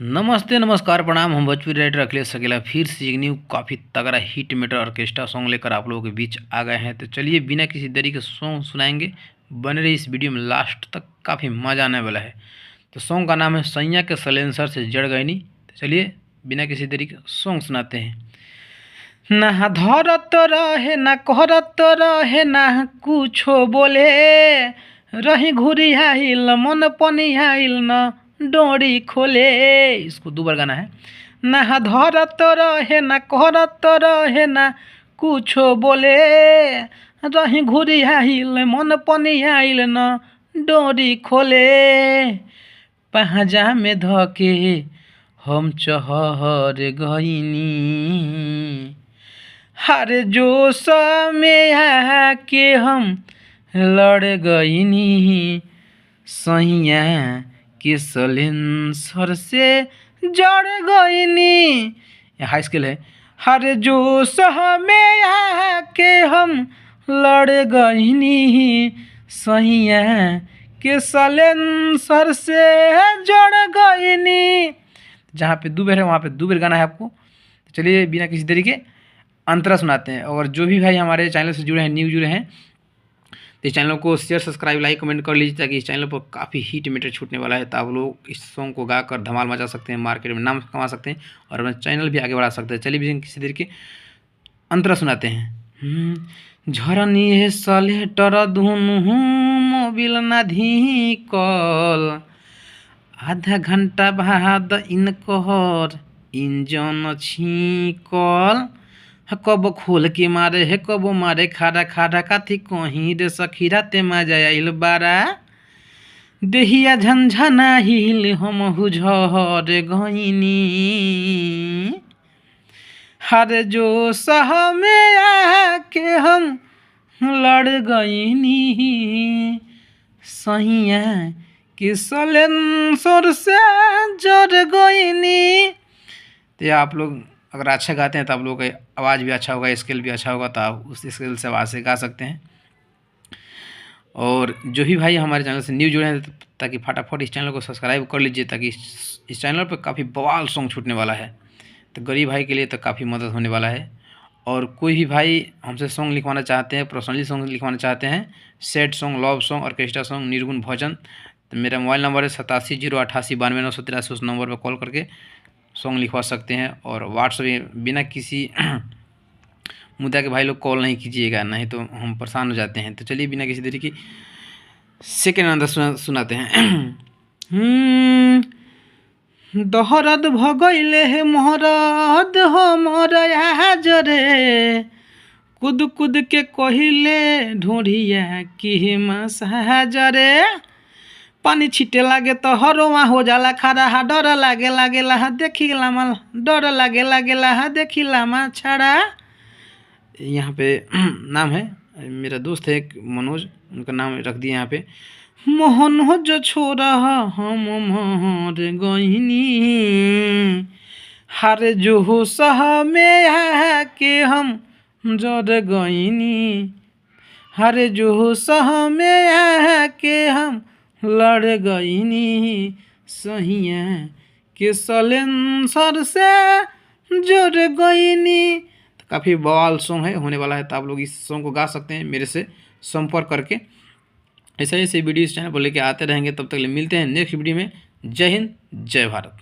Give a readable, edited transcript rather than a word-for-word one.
नमस्ते नमस्कार प्रणाम। हम भोजपुरी राइटर अखिलेश सकेला फिर से एक न्यू काफ़ी तगड़ा हिट मेटर ऑर्केस्ट्रा सॉन्ग लेकर आप लोगों के बीच आ गए हैं। तो चलिए बिना किसी देरी के सॉन्ग सुनाएंगे। बने रही इस वीडियो में लास्ट तक, काफ़ी मज़ा आने वाला है। तो सॉन्ग का नाम है सैया के सलेंसर से जड़ गई नी। तो चलिए बिना किसी देरी के सॉन्ग सुनाते हैं। ना धरत रहे ना कहरत रहे ना कुछो बोले, रही घुरी आइल मन पनी आइल न डोरी खोले। इसको दो बार गाना है। ना धरत रहे ना कहरत रहे ना कुछो बोले, रही घुरी आइल मन पनी आइल न डोरी खोले। पहजा में धके हम चहर गईनी, हर जोश में आके हम लड़ गईनी, सैया के सलेंसर से जड़ गईनी। ये हाई स्केल है। हर जोश में आके हम लड़ गईनी, सैया के सलेंसर से जड़ गईनी। जहाँ पे दो बेर है वहाँ पे दो बेर गाना है आपको। तो चलिए बिना किसी देरी के अंतरा सुनाते हैं। और जो भी भाई हमारे चैनल से जुड़े हैं, न्यू जुड़े हैं, तो इस चैनल को शेयर सब्सक्राइब लाइक कमेंट कर लीजिए, ताकि इस चैनल पर काफ़ी हिट मीटर छूटने वाला है। तो आप लोग इस सॉन्ग को गाकर धमाल मचा सकते हैं, मार्केट में नाम कमा सकते हैं और अपना चैनल भी आगे बढ़ा सकते हैं। चलिए बिना किसी देरी के अंतरा सुनाते हैं। झरनी है सलेटर धुन मोबिल ना धी कल, आधा घंटा बाद इनकर इंजन छीकल, कब खोल के मारे है कब मारे खाड़ा खाड़ा काथी कहीं रे सखीरा ते मजा आइल बारा, देहिया झंझना हिल हम हुझर गईनी, हर जो सह में आके हम लड़ गईनी, सैया कि सलेंसर से जड़ गईनी। तो आप लोग अगर अच्छा गाते हैं तो आप लोगों का आवाज़ भी अच्छा होगा, स्केल भी अच्छा होगा, तो आप उस स्केल से आवाज़ से गा सकते हैं। और जो भी भाई हमारे चैनल से न्यू जुड़े हैं, ताकि फटाफट इस चैनल को सब्सक्राइब कर लीजिए, ताकि इस चैनल पर काफ़ी बवाल सॉन्ग छूटने वाला है। तो गरीब भाई के लिए तो काफ़ी मदद होने वाला है। और कोई भी भाई हमसे सॉन्ग लिखवाना चाहते हैं, पर्सनली सॉन्ग लिखवाना चाहते हैं, sad song, love song, orchestra song, निर्गुण भजन, तो मेरा मोबाइल नंबर है 8708892983। उस नंबर पर कॉल करके सॉन्ग लिखवा सकते हैं। और व्हाट्सएप बिना किसी मुद्दा के भाई लोग कॉल नहीं कीजिएगा, नहीं तो हम परेशान हो जाते हैं। तो चलिए बिना किसी देरी की सेकेंड अंदर सुनाते हैं। दहरद भगैले हे मोहरद हमर आज रे, कूद कूद के कहिले ढूंढिया कि मसाज रे, पानी छीटे लागे तो हरवा हो जाला खड़ा, डर लागे लागेला देखिला माल, डर लागे लागेला देखिला मा छड़ा। यहाँ पे नाम है, मेरा दोस्त है एक मनोज, उनका नाम रख दिया यहाँ पे। मोहन हो जो छोरा हम मोहर गईनी, हर जो हो सह में आके हम जड़ गईनी, हर जो हो सह में आके हम लड़ गईनी, सैया के सलेंसर से जड़ गईनी। तो काफ़ी बवाल सॉन्ग है, होने वाला है। तो आप लोग इस सॉन्ग को गा सकते हैं मेरे से संपर्क करके। ऐसे ऐसे वीडियो इस चैनल पर लेके आते रहेंगे। तब तक मिलते हैं नेक्स्ट वीडियो में। जय हिंद, जय भारत।